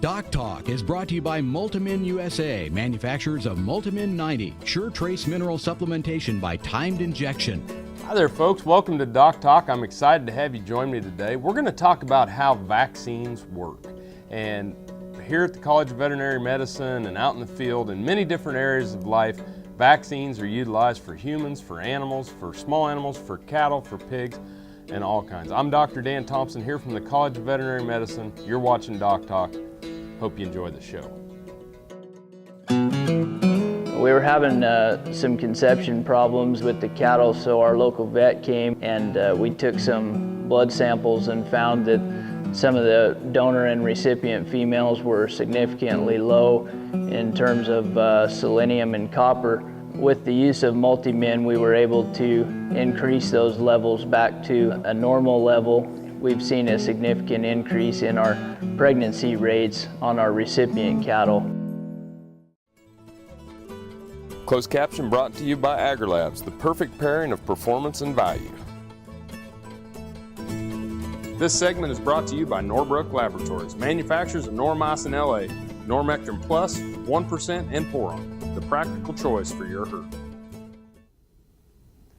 DocTalk is brought to you by Multimin USA, manufacturers of Multimin 90, Sure Trace Mineral Supplementation by Timed Injection. Hi there, folks. Welcome to DocTalk. I'm excited to have you join me today. We're going to talk about how vaccines work. And here at the College of Veterinary Medicine and out in the field in many different areas of life, vaccines are utilized for humans, for animals, for small animals, for cattle, for pigs, and all kinds. I'm Dr. Dan Thompson here from the College of Veterinary Medicine. You're watching DocTalk. Hope you enjoy the show. We were having some conception problems with the cattle, so our local vet came and we took some blood samples and found that some of the donor and recipient females were significantly low in terms of selenium and copper. With the use of Multimin, we were able to increase those levels back to a normal level. We've seen a significant increase in our pregnancy rates on our recipient cattle. Closed caption brought to you by AgriLabs, the perfect pairing of performance and value. This segment is brought to you by Norbrook Laboratories, manufacturers of Normycin LA, Normectin Plus, 1%, and Poron, the practical choice for your herd.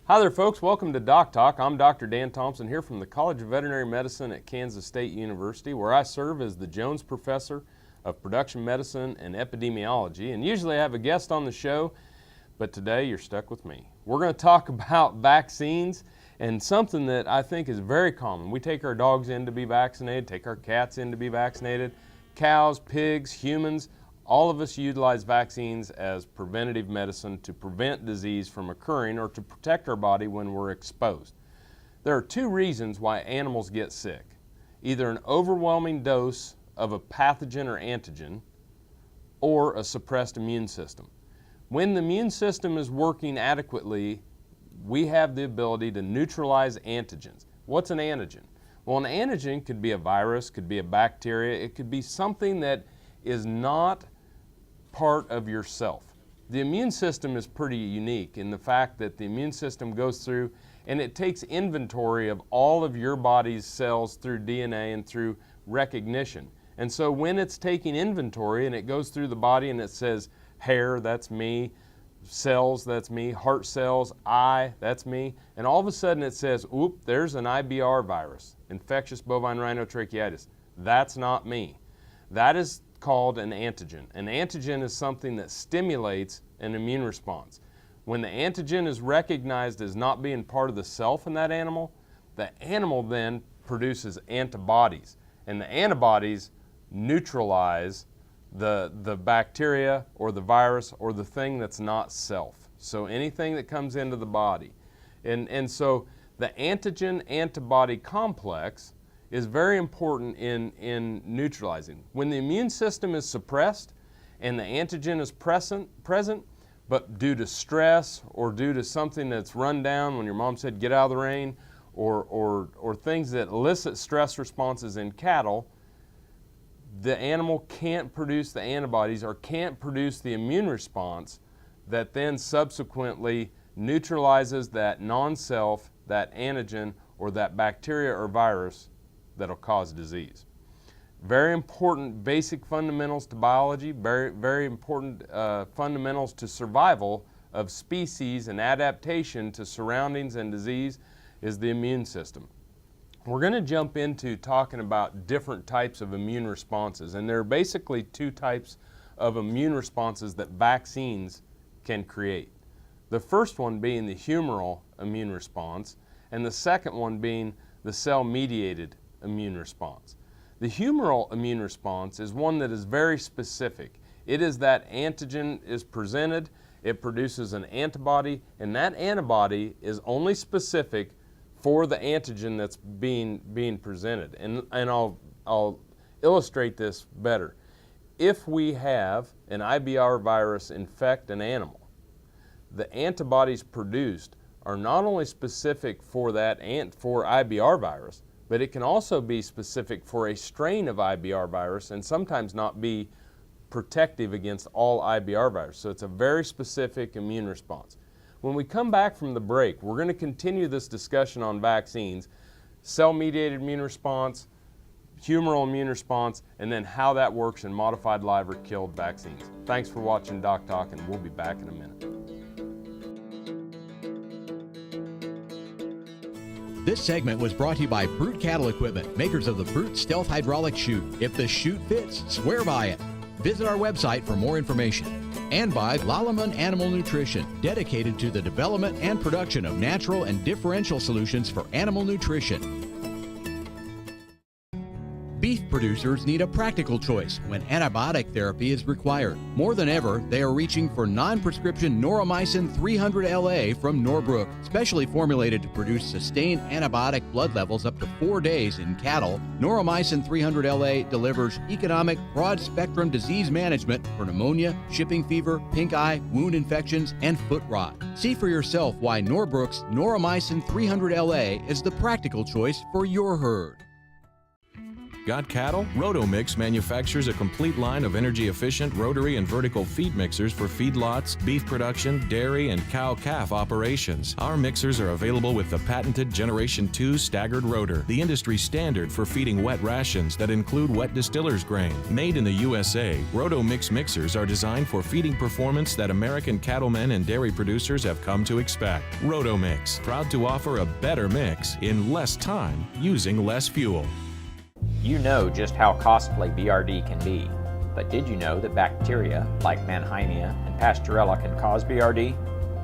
Hi there, folks. Welcome to DocTalk. I'm Dr. Dan Thompson here from the College of Veterinary Medicine at Kansas State University, where I serve as the Jones Professor of Production Medicine and Epidemiology. And usually I have a guest on the show, but today you're stuck with me. We're going to talk about vaccines and something that I think is very common. We take our dogs in to be vaccinated, take our cats in to be vaccinated, cows, pigs, humans. All of us utilize vaccines as preventative medicine to prevent disease from occurring or to protect our body when we're exposed. There are two reasons why animals get sick: either an overwhelming dose of a pathogen or antigen, or a suppressed immune system. When the immune system is working adequately, we have the ability to neutralize antigens. What's an antigen? Well, an antigen could be a virus, could be a bacteria, it could be something that is not part of yourself. The immune system is pretty unique in the fact that the immune system goes through and it takes inventory of all of your body's cells through DNA and through recognition. And so when it's taking inventory and it goes through the body and it says hair, that's me, cells, that's me, heart cells, eye, that's me, and all of a sudden it says, oop, there's an IBR virus, infectious bovine rhinotracheitis. That's not me. That is called an antigen. An antigen is something that stimulates an immune response. When the antigen is recognized as not being part of the self in that animal, the animal then produces antibodies, and the antibodies neutralize the bacteria or the virus or the thing that's not self. So anything that comes into the body. And so the antigen-antibody complex is very important in neutralizing. When the immune system is suppressed and the antigen is present, but due to stress or due to something that's run down, when your mom said get out of the rain, or things that elicit stress responses in cattle, the animal can't produce the antibodies or can't produce the immune response that then subsequently neutralizes that non-self, that antigen, or that bacteria or virus that'll cause disease. Very important basic fundamentals to biology, very important fundamentals to survival of species and adaptation to surroundings and disease is the immune system. We're going to jump into talking about different types of immune responses, and there are basically two types of immune responses that vaccines can create. The first one being the humoral immune response, and the second one being the cell-mediated immune response. The humoral immune response is one that is very specific. It is that antigen is presented, it produces an antibody, and that antibody is only specific for the antigen that's being presented. And I'll illustrate this better. If we have an IBR virus infect an animal, the antibodies produced are not only specific for for IBR virus, but it can also be specific for a strain of IBR virus and sometimes not be protective against all IBR virus. So it's a very specific immune response. When we come back from the break, we're going to continue this discussion on vaccines, cell-mediated immune response, humoral immune response, and then how that works in modified live or killed vaccines. Thanks for watching Doc Talk, and we'll be back in a minute. This segment was brought to you by Brute Cattle Equipment, makers of the Brute Stealth Hydraulic Chute. If the chute fits, swear by it. Visit our website for more information. And by Lalaman Animal Nutrition, dedicated to the development and production of natural and differential solutions for animal nutrition. Beef producers need a practical choice when antibiotic therapy is required. More than ever, they are reaching for non-prescription Noromycin 300LA from Norbrook, specially formulated to produce sustained antibiotic blood levels up to 4 days in cattle. Noromycin 300LA delivers economic, broad-spectrum disease management for pneumonia, shipping fever, pink eye, wound infections, and foot rot. See for yourself why Norbrook's Noromycin 300LA is the practical choice for your herd. Got cattle? Rotomix manufactures a complete line of energy-efficient rotary and vertical feed mixers for feedlots, beef production, dairy, and cow-calf operations. Our mixers are available with the patented Generation 2 staggered rotor, the industry standard for feeding wet rations that include wet distiller's grain. Made in the USA, Rotomix mixers are designed for feeding performance that American cattlemen and dairy producers have come to expect. Rotomix, proud to offer a better mix in less time using less fuel. You know just how costly BRD can be, but did you know that bacteria like Mannheimia and Pasteurella can cause BRD?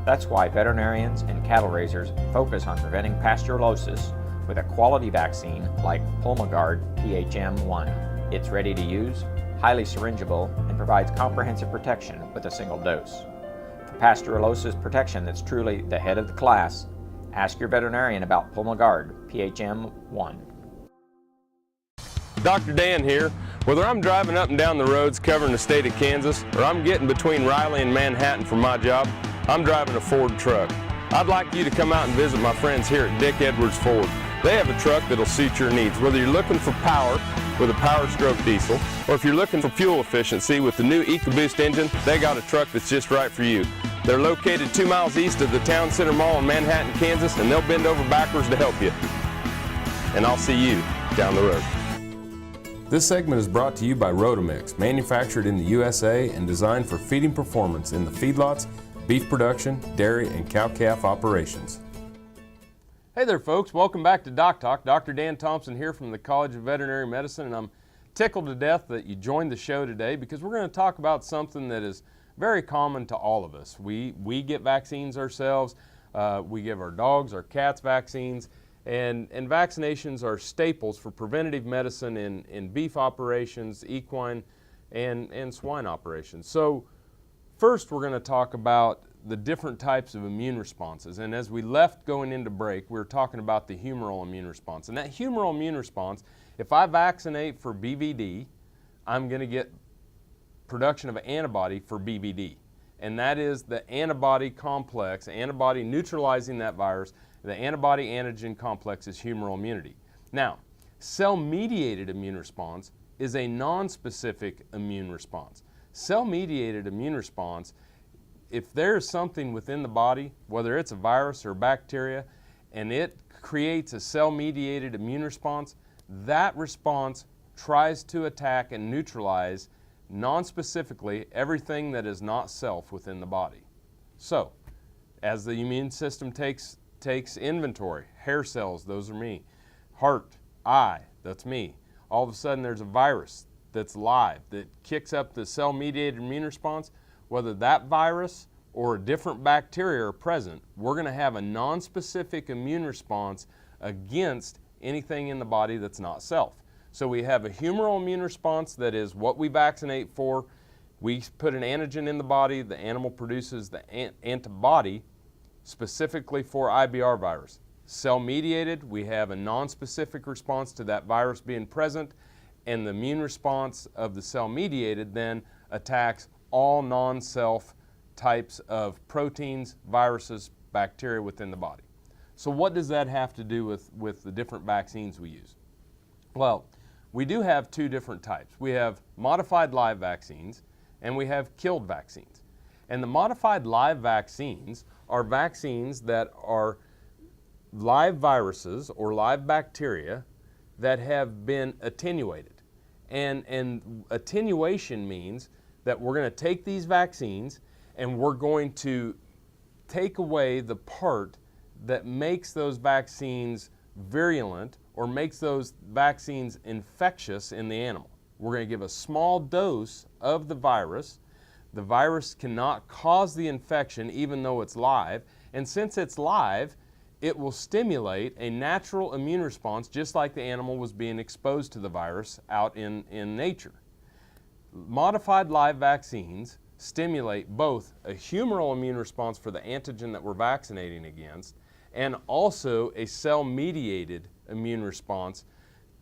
That's why veterinarians and cattle raisers focus on preventing pasteurellosis with a quality vaccine like PULMO-GUARD PHM1. It's ready to use, highly syringeable, and provides comprehensive protection with a single dose. For pasteurellosis protection that's truly the head of the class, ask your veterinarian about PULMO-GUARD PHM1. Dr. Dan here. Whether I'm driving up and down the roads covering the state of Kansas, or I'm getting between Riley and Manhattan for my job, I'm driving a Ford truck. I'd like you to come out and visit my friends here at Dick Edwards Ford. They have a truck that'll suit your needs, whether you're looking for power with a Power Stroke diesel, or if you're looking for fuel efficiency with the new EcoBoost engine, they got a truck that's just right for you. They're located 2 miles east of the Town Center Mall in Manhattan, Kansas, and they'll bend over backwards to help you. And I'll see you down the road. This segment is brought to you by Rotomix, manufactured in the USA and designed for feeding performance in the feedlots, beef production, dairy, and cow-calf operations. Hey there folks, welcome back to Doc Talk. Dr. Dan Thompson here from the College of Veterinary Medicine, and I'm tickled to death that you joined the show today because we're going to talk about something that is very common to all of us. We get vaccines ourselves, we give our dogs, our cats vaccines, and vaccinations are staples for preventative medicine in beef operations, equine, and swine operations. So first we're going to talk about the different types of immune responses. And as we left going into break, we were talking about the humoral immune response. And that humoral immune response, if I vaccinate for BVD, I'm going to get production of antibody for BVD. And that is the antibody complex, antibody neutralizing that virus. The antibody-antigen complex is humoral immunity. Now, cell-mediated immune response is a non-specific immune response. Cell-mediated immune response, if there is something within the body, whether it's a virus or bacteria, and it creates a cell-mediated immune response, that response tries to attack and neutralize non-specifically everything that is not self within the body. So, as the immune system takes inventory, hair cells, those are me, heart, eye, that's me. All of a sudden there's a virus that's live that kicks up the cell-mediated immune response. Whether that virus or a different bacteria are present, we're going to have a non-specific immune response against anything in the body that's not self. So we have a humoral immune response that is what we vaccinate for. We put an antigen in the body, the animal produces the antibody specifically for IBR virus. Cell-mediated, we have a non-specific response to that virus being present, and the immune response of the cell-mediated then attacks all non-self types of proteins, viruses, bacteria within the body. So what does that have to do with the different vaccines we use? Well, we do have two different types. We have modified live vaccines and we have killed vaccines. And the modified live vaccines are vaccines that are live viruses or live bacteria that have been attenuated. And attenuation means that we're going to take these vaccines and we're going to take away the part that makes those vaccines virulent or makes those vaccines infectious in the animal. We're going to give a small dose of the virus. The virus cannot cause the infection even though it's live, and since it's live, it will stimulate a natural immune response just like the animal was being exposed to the virus out in nature. Modified live vaccines stimulate both a humoral immune response for the antigen that we're vaccinating against and also a cell-mediated immune response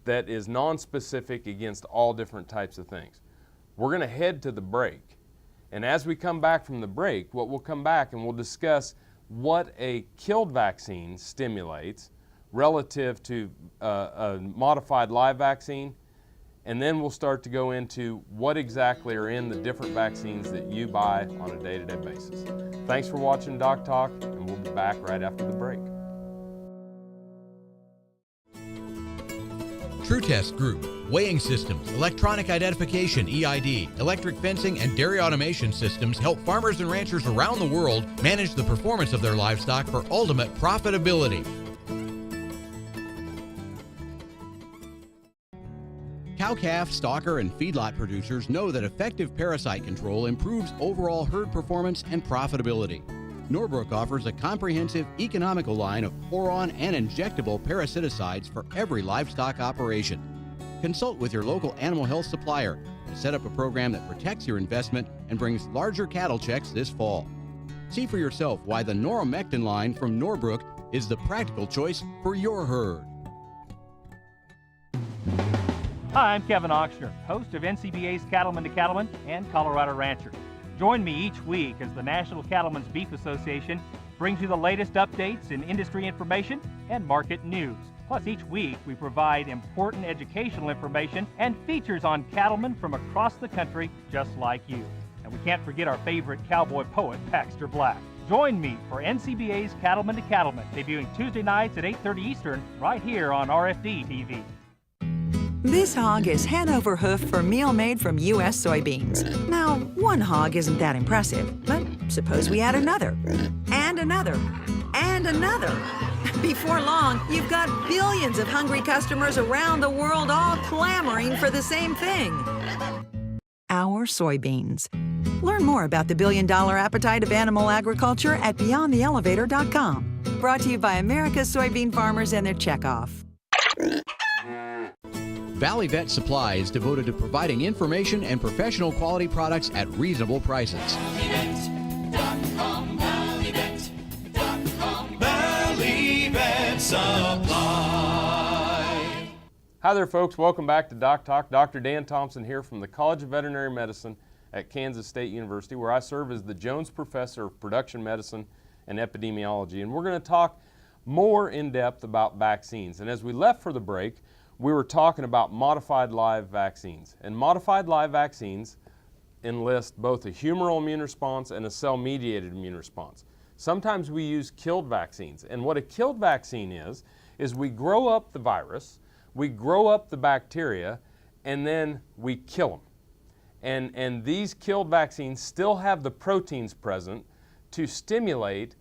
that is nonspecific against all different types of things. We're going to head to the break. And as we come back from the break, we'll come back and we'll discuss what a killed vaccine stimulates relative to a modified live vaccine, and then we'll start to go into what exactly are in the different vaccines that you buy on a day-to-day basis. Thanks for watching Doc Talk, and we'll be back right after the break. True Test Group, weighing systems, electronic identification, EID, electric fencing, and dairy automation systems help farmers and ranchers around the world manage the performance of their livestock for ultimate profitability. Cow-calf, stocker, and feedlot producers know that effective parasite control improves overall herd performance and profitability. Norbrook offers a comprehensive, economical line of pour-on and injectable parasiticides for every livestock operation. Consult with your local animal health supplier to set up a program that protects your investment and brings larger cattle checks this fall. See for yourself why the Noromectin line from Norbrook is the practical choice for your herd. Hi, I'm Kevin Ochsner, host of NCBA's Cattleman to Cattleman and Colorado Rancher. Join me each week as the National Cattlemen's Beef Association brings you the latest updates in industry information and market news. Plus, each week we provide important educational information and features on cattlemen from across the country just like you. And we can't forget our favorite cowboy poet, Baxter Black. Join me for NCBA's Cattleman to Cattleman, debuting Tuesday nights at 8:30 Eastern, right here on RFD TV. This hog is head over hoof for meal made from U.S. soybeans. Now, one hog isn't that impressive, but suppose we add another, and another, and another. Before long, you've got billions of hungry customers around the world all clamoring for the same thing. Our soybeans. Learn more about the billion-dollar appetite of animal agriculture at BeyondTheElevator.com. Brought to you by America's soybean farmers and their checkoff. Valley Vet Supply is devoted to providing information and professional quality products at reasonable prices. ValleyVet.com, ValleyVet.com, Valley Vet Supply. Hi there, folks. Welcome back to Doc Talk. Dr. Dan Thompson here from the College of Veterinary Medicine at Kansas State University, where I serve as the Jones Professor of Production Medicine and Epidemiology. And we're going to talk more in depth about vaccines. And as we left for the break, we were talking about modified live vaccines. And modified live vaccines enlist both a humoral immune response and a cell-mediated immune response. Sometimes we use killed vaccines. And what a killed vaccine is we grow up the virus, we grow up the bacteria, and then we kill them. And these killed vaccines still have the proteins present to stimulate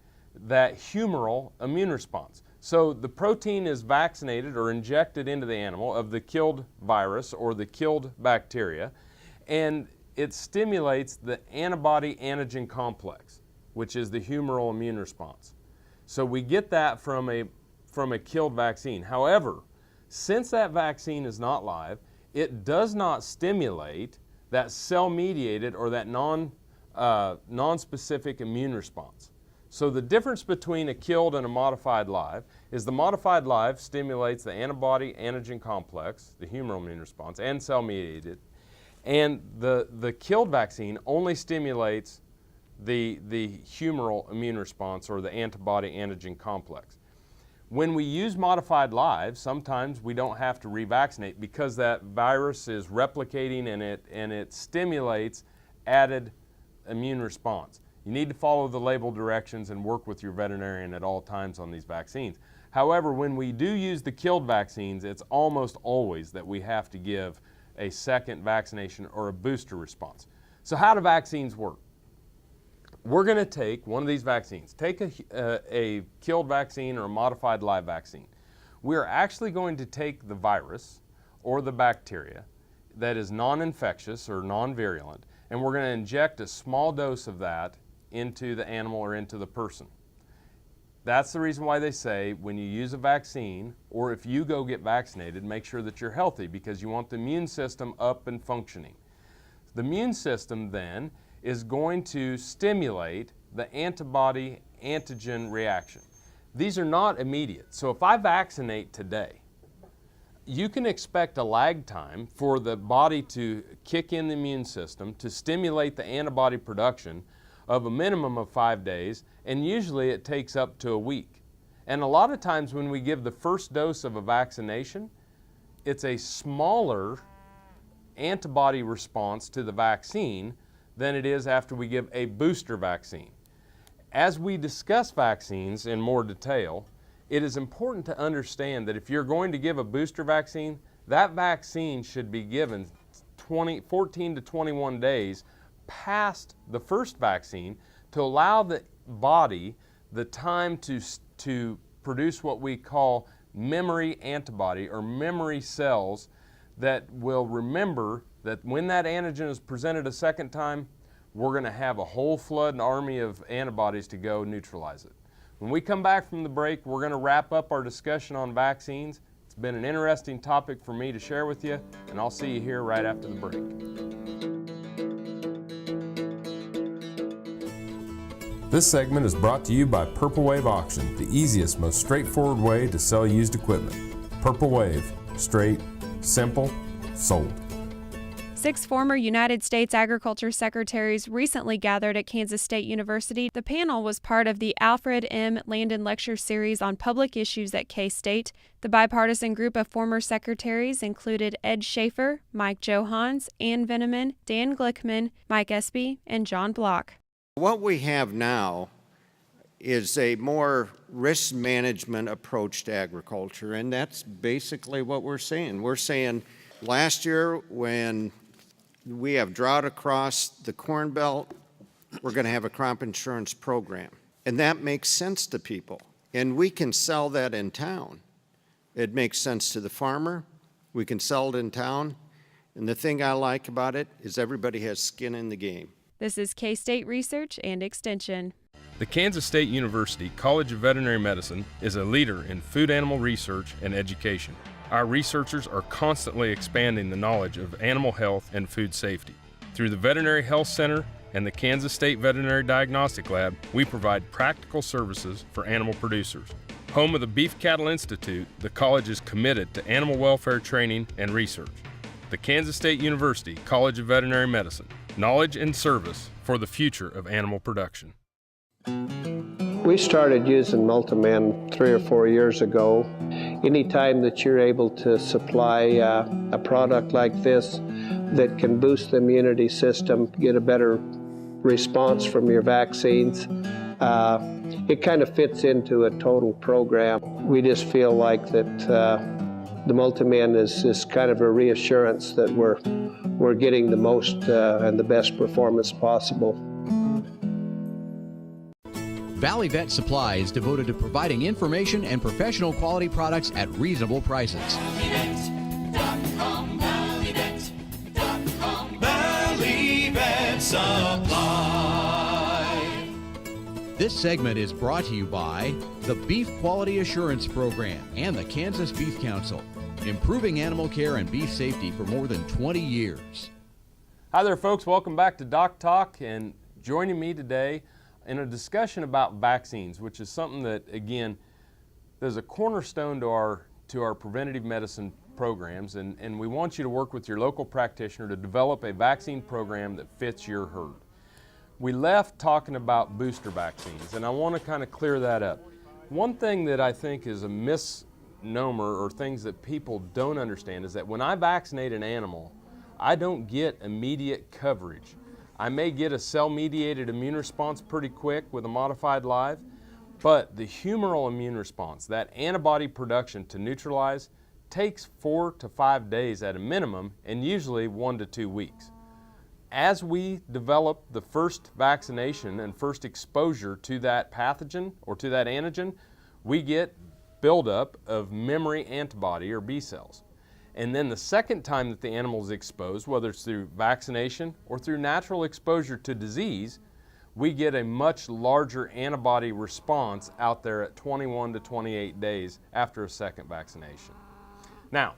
that humoral immune response. So the protein is vaccinated or injected into the animal of the killed virus or the killed bacteria, and it stimulates the antibody-antigen complex, which is the humoral immune response. So we get that from a killed vaccine. However, since that vaccine is not live, it does not stimulate that cell-mediated or that non-specific immune response. So the difference between a killed and a modified live is the modified live stimulates the antibody-antigen complex, the humoral immune response, and cell-mediated, and the killed vaccine only stimulates the humoral immune response or the antibody-antigen complex. When we use modified live, sometimes we don't have to revaccinate because that virus is replicating and it stimulates added immune response. You need to follow the label directions and work with your veterinarian at all times on these vaccines. However, when we do use the killed vaccines, it's almost always that we have to give a second vaccination or a booster response. So how do vaccines work? We're going to take one of these vaccines, take a killed vaccine or a modified live vaccine. We're actually going to take the virus or the bacteria that is non-infectious or non-virulent, and we're going to inject a small dose of that into the animal or into the person. That's the reason why they say when you use a vaccine, or if you go get vaccinated, make sure that you're healthy, because you want the immune system up and functioning. The immune system then is going to stimulate the antibody antigen reaction. These are not immediate. So if I vaccinate today, you can expect a lag time for the body to kick in the immune system to stimulate the antibody production of a minimum of 5 days, and usually it takes up to a week. And a lot of times when we give the first dose of a vaccination, it's a smaller antibody response to the vaccine than it is after we give a booster vaccine. As we discuss vaccines in more detail, it is important to understand that if you're going to give a booster vaccine, that vaccine should be given 14 to 21 days past the first vaccine to allow the body the time to produce what we call memory antibody or memory cells that will remember that when that antigen is presented a second time, we're going to have a whole flood and army of antibodies to go neutralize it. When we come back from the break, we're going to wrap up our discussion on vaccines. It's been an interesting topic for me to share with you, and I'll see you here right after the break. This segment is brought to you by Purple Wave Auction, the easiest, most straightforward way to sell used equipment. Purple Wave, straight, simple, sold. 6 former United States Agriculture Secretaries recently gathered at Kansas State University. The panel was part of the Alfred M. Landon Lecture Series on Public Issues at K-State. The bipartisan group of former secretaries included Ed Schaefer, Mike Johans, Ann Veneman, Dan Glickman, Mike Espy, and John Block. What we have now is a more risk management approach to agriculture, and that's basically what we're saying. We're saying last year when we have drought across the Corn Belt, we're going to have a crop insurance program. And that makes sense to people. And we can sell that in town. It makes sense to the farmer. We can sell it in town. And the thing I like about it is everybody has skin in the game. This is K-State Research and Extension. The Kansas State University College of Veterinary Medicine is a leader in food animal research and education. Our researchers are constantly expanding the knowledge of animal health and food safety. Through the Veterinary Health Center and the Kansas State Veterinary Diagnostic Lab, we provide practical services for animal producers. Home of the Beef Cattle Institute, the college is committed to animal welfare training and research. The Kansas State University College of Veterinary Medicine, knowledge and service for the future of animal production. We started using Multiman 3 or 4 years ago. Anytime that you're able to supply a product like this that can boost the immunity system, get a better response from your vaccines, it kind of fits into a total program. We just feel like that the Multiman is kind of a reassurance that we're getting the most and the best performance possible. Valley Vet Supply is devoted to providing information and professional quality products at reasonable prices. ValleyVet.com, ValleyVet.com, Valley Vet Supply. This segment is brought to you by the Beef Quality Assurance Program and the Kansas Beef Council, improving animal care and beef safety for more than 20 years. Hi there, folks. Welcome back to Doc Talk, and joining me today in a discussion about vaccines, which is something that, again, there's a cornerstone to our preventative medicine programs, and we want you to work with your local practitioner to develop a vaccine program that fits your herd. We left talking about booster vaccines, and I want to kind of clear that up. One thing that I think is a misnomer, or things that people don't understand, is that when I vaccinate an animal, I don't get immediate coverage. I may get a cell-mediated immune response pretty quick with a modified live, But the humoral immune response, that antibody production to neutralize, takes 4 to 5 days at a minimum, and usually 1 to 2 weeks. As we develop the first vaccination and first exposure to that pathogen or to that antigen, we get buildup of memory antibody or B cells. And then the second time that the animal is exposed, whether it's through vaccination or through natural exposure to disease, we get a much larger antibody response out there at 21 to 28 days after a second vaccination. Now,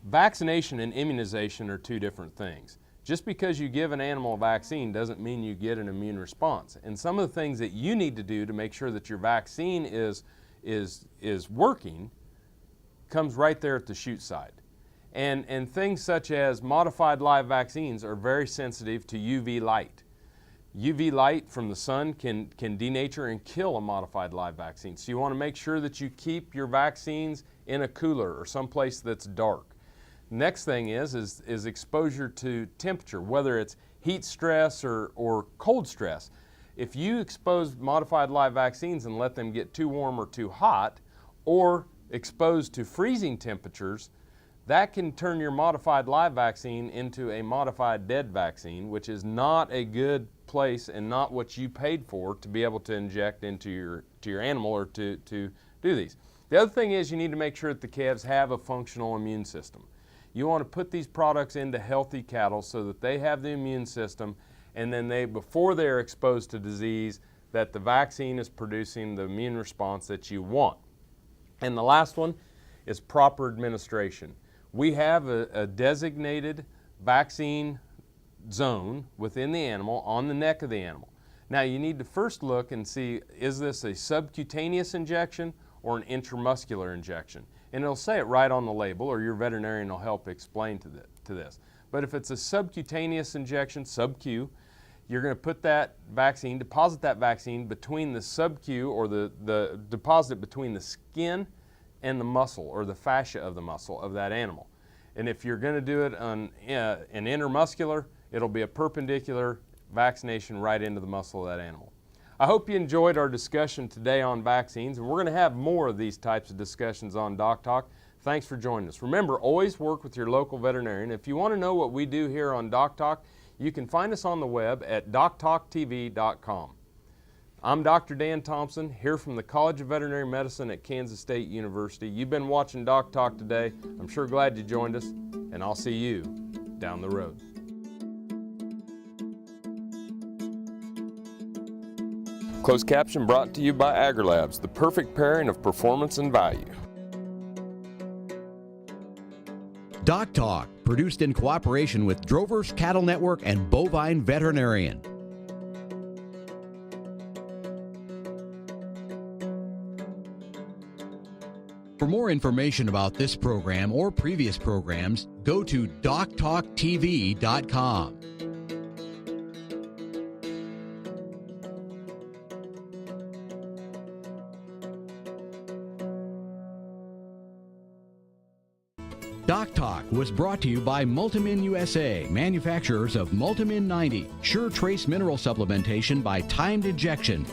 vaccination and immunization are two different things. Just because you give an animal a vaccine doesn't mean you get an immune response. And some of the things that you need to do to make sure that your vaccine is working comes right there at the shoot site. And things such as modified live vaccines are very sensitive to UV light. UV light from the sun can denature and kill a modified live vaccine. So you want to make sure that you keep your vaccines in a cooler or someplace that's dark. Next thing is exposure to temperature, whether it's heat stress or cold stress. If you expose modified live vaccines and let them get too warm or too hot, or exposed to freezing temperatures, that can turn your modified live vaccine into a modified dead vaccine, which is not a good place and not what you paid for to be able to inject into your animal or to do these. The other thing is you need to make sure that the calves have a functional immune system. You want to put these products into healthy cattle so that they have the immune system, and then before they're exposed to disease, that the vaccine is producing the immune response that you want. And the last one is proper administration. We have a designated vaccine zone within the animal on the neck of the animal. Now you need to first look and see, is this a subcutaneous injection or an intramuscular injection? And it'll say it right on the label, or your veterinarian will help explain to this. But if it's a subcutaneous injection, sub-Q, you're going to put that vaccine, deposit that vaccine between the sub-Q, or the deposit between the skin and the muscle or the fascia of the muscle of that animal. And if you're going to do it on an intramuscular, it'll be a perpendicular vaccination right into the muscle of that animal. I hope you enjoyed our discussion today on vaccines, and we're going to have more of these types of discussions on Doc Talk. Thanks for joining us. Remember, always work with your local veterinarian. If you want to know what we do here on Doc Talk, you can find us on the web at DocTalkTV.com. I'm Dr. Dan Thompson, here from the College of Veterinary Medicine at Kansas State University. You've been watching Doc Talk today. I'm sure glad you joined us, and I'll see you down the road. Closed caption brought to you by AgriLabs, the perfect pairing of performance and value. Doc Talk, produced in cooperation with Drovers Cattle Network and Bovine Veterinarian. For more information about this program or previous programs, go to DocTalkTV.com. Doc Talk was brought to you by Multimin USA, manufacturers of Multimin 90, sure trace mineral supplementation by timed injection.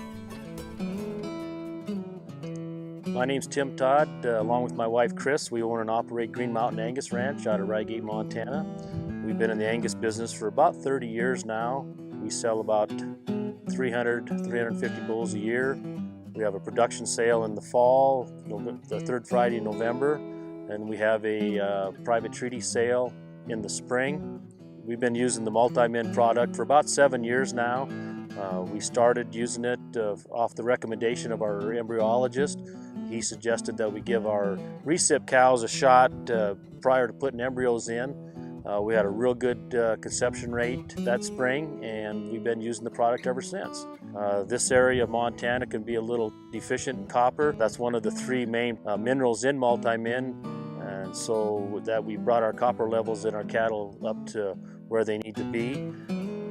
My name's Tim Todd. Along with my wife Chris, we own and operate Green Mountain Angus Ranch out of Rygate, Montana. We've been in the Angus business for about 30 years now. We sell about 350 bulls a year. We have a production sale in the fall, the third Friday in November, and we have a private treaty sale in the spring. We've been using the Multimin product for about 7 years now. We started using it off the recommendation of our embryologist. He suggested that we give our recip cows a shot prior to putting embryos in. We had a real good conception rate that spring, and we've been using the product ever since. This area of Montana can be a little deficient in copper. That's one of the three main minerals in Multimin, and so that we brought our copper levels in our cattle up to where they need to be.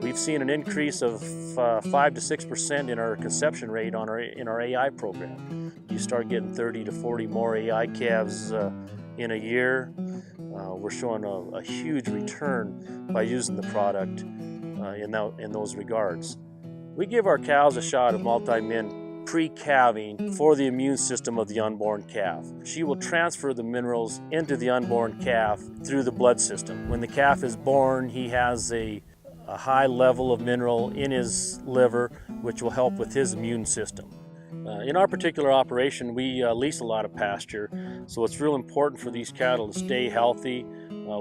We've seen an increase of 5 to 6% in our conception rate in our AI program. You start getting 30 to 40 more AI calves in a year. We're showing a huge return by using the product in those regards. We give our cows a shot of Multimin pre-calving for the immune system of the unborn calf. She will transfer the minerals into the unborn calf through the blood system. When the calf is born, he has a high level of mineral in his liver, which will help with his immune system. In our particular operation, we lease a lot of pasture, so it's real important for these cattle to stay healthy.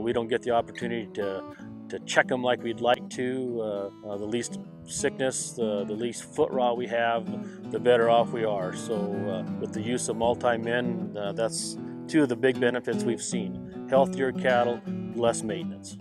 We don't get the opportunity to check them like we'd like to. The least sickness, the least foot rot we have, the better off we are. So with the use of multi-men, that's two of the big benefits we've seen. Healthier cattle, less maintenance.